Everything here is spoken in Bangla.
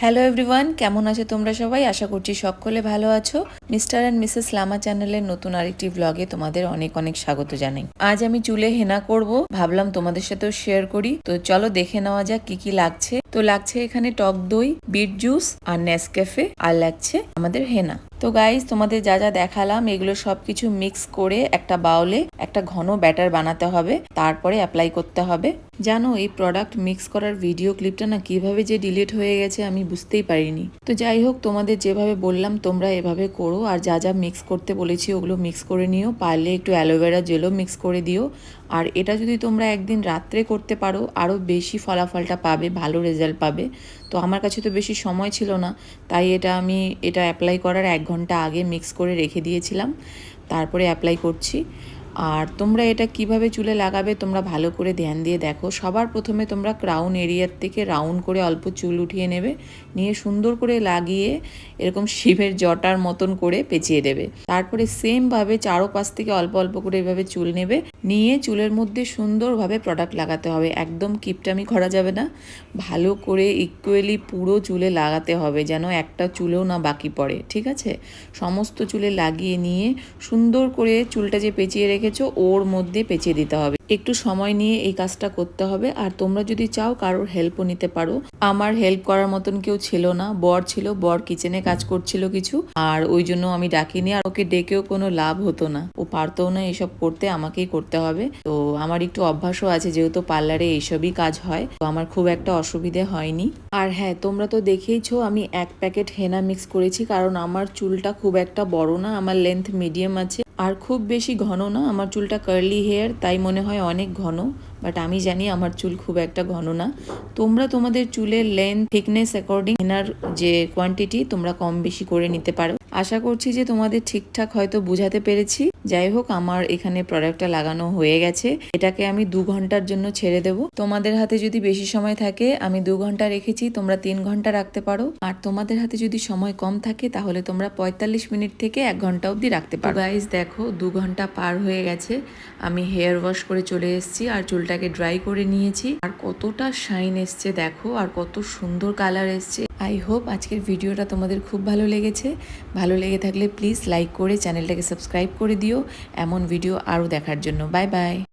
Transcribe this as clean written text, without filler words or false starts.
হ্যালো এভরিওয়ান, কেমন আছো তোমরা সবাই? আশা করছি সকলে ভালো আছো। মিস্টার অ্যান্ড মিসেস লামা চ্যানেলের নতুন আরেকটি ব্লগে তোমাদের অনেক অনেক স্বাগত জানাই। আজ আমি চুলে হেনা করব, ভাবলাম তোমাদের সাথেও শেয়ার করি। তো চলো দেখে নেওয়া যাক কি কি লাগছে। তো লাগছে এখানে টক দই, বিট জুস আর নেসক্যাফে, আর লাগছে আমাদের হেনা। তো গাইজ, তোমাদের যা যা দেখালাম এগুলো সবকিছু মিক্স করে একটা বাউলে একটা ঘন ব্যাটার বানাতে হবে, তারপরে অ্যাপ্লাই করতে হবে। জানো, এই প্রোডাক্ট মিক্স করার ভিডিও ক্লিপটা না কিভাবে যে ডিলিট হয়ে গেছে আমি বুঝতেই পারিনি। তো যাই হোক, তোমাদের যেভাবে বললাম তোমরা এভাবে করো, আর যা যা মিক্স করতে বলেছি ওগুলো মিক্স করে নিও। পারলে একটু অ্যালোভেরা জেলও মিক্স করে দিও। আর এটা যদি তোমরা একদিন রাত্রে করতে পারো আরও বেশি ফলাফলটা পাবে, ভালো রেজাল্ট পাবে। তো আমার কাছে তো বেশি সময় ছিল না, তাই আমি এটা অ্যাপ্লাই করার 1 ঘন্টা আগে মিক্স করে রেখে দিয়েছিলাম, তারপরে অ্যাপ্লাই করছি। আর তোমরা এটা কিভাবে চুলে লাগাবে তোমরা ভালো করে ধ্যান দিয়ে দেখো। সবার প্রথমে তোমরা ক্রাউন এরিয়ার থেকে রাউন্ড করে অল্প চুল উঠিয়ে নেবে, নিয়ে সুন্দর করে লাগিয়ে এরকম শিবের জটার মতন করে পেঁচিয়ে দেবে। তারপরে সেমভাবে চারোপাশ থেকে অল্প অল্প করে এভাবে চুল নেবে, নিয়ে চুলের মধ্যে সুন্দরভাবে প্রোডাক্ট লাগাতে হবে। একদম কিপটামি করা যাবে না, ভালো করে ইকুয়ালি পুরো চুলে লাগাতে হবে, যেন একটা চুলেও না বাকি পড়ে। ঠিক আছে, সমস্ত চুলে লাগিয়ে নিয়ে সুন্দর করে চুলটা যে পেঁচিয়ে রেখেছো ওর মধ্যে পেঁচিয়ে দিতে হবে। একটু সময় নিয়ে এই কাজটা করতে হবে। আর তোমরা যদি চাও কারোর হেল্পও নিতে পারো। আমার হেল্প করার মতন কেউ ছিল না, বর ছিল, বর কিচেনে কাজ করছিল কিছু, আর ওই জন্য আমি ডাকিনি। আর ওকে ডেকেও কোনো লাভ হতো না, ও পারতও না এসব করতে, আমাকেই করতে হবে। তো আমার একটু অভ্যাসও আছে, যেহেতু পার্লারে এইসবই কাজ হয়, তো আমার খুব একটা অসুবিধে হয়নি। আর হ্যাঁ, তোমরা তো দেখেইছো আমি 1 প্যাকেট হেনা মিক্স করেছি, কারণ আমার চুলটা খুব একটা বড় না, আমার লেন্থ মিডিয়াম আছে, আর খুব বেশি ঘন না। আমার চুলটা কার্লি হেয়ার, তাই মনে হয় অনেক ঘন, বাট আমি জানি আমার চুল খুব একটা ঘন না। তোমরা তোমাদের চুলের লেন্থ থিকনেস অ্যাকর্ডিং হেনার যে কোয়ান্টিটি তোমরা কম বেশি করে নিতে পারো। আশা করছি যে তোমাদের ঠিকঠাক হয়তো বুঝাতে পেরেছি। যাই হোক, আমার এখানে প্রোডাক্টটা লাগানো হয়ে গেছে। এটাকে আমি 2 ঘন্টার জন্য ছেড়ে দেবো। তোমাদের হাতে যদি বেশি সময় থাকে, আমি 2 ঘন্টা রেখেছি, তোমরা 3 ঘন্টা রাখতে পারো। আর তোমাদের হাতে যদি সময় কম থাকে তাহলে তোমরা 45 মিনিট থেকে 1 ঘন্টা অবধি রাখতে পারো। গাইজ দেখো, 2 ঘন্টা পার হয়ে গেছে, আমি হেয়ার ওয়াশ করে চলে এসেছি আর চুলটাকে ড্রাই করে নিয়েছি। আর কতটা শাইন এসছে দেখো, আর কত সুন্দর কালার এসছে। আই হোপ আজকের ভিডিওটা তোমাদের খুব ভালো লেগেছে। ভালো লেগে থাকলে প্লিজ লাইক করে চ্যানেলটাকে সাবস্ক্রাইব করে দিও এমন ভিডিও আরও দেখার জন্য। Bye bye.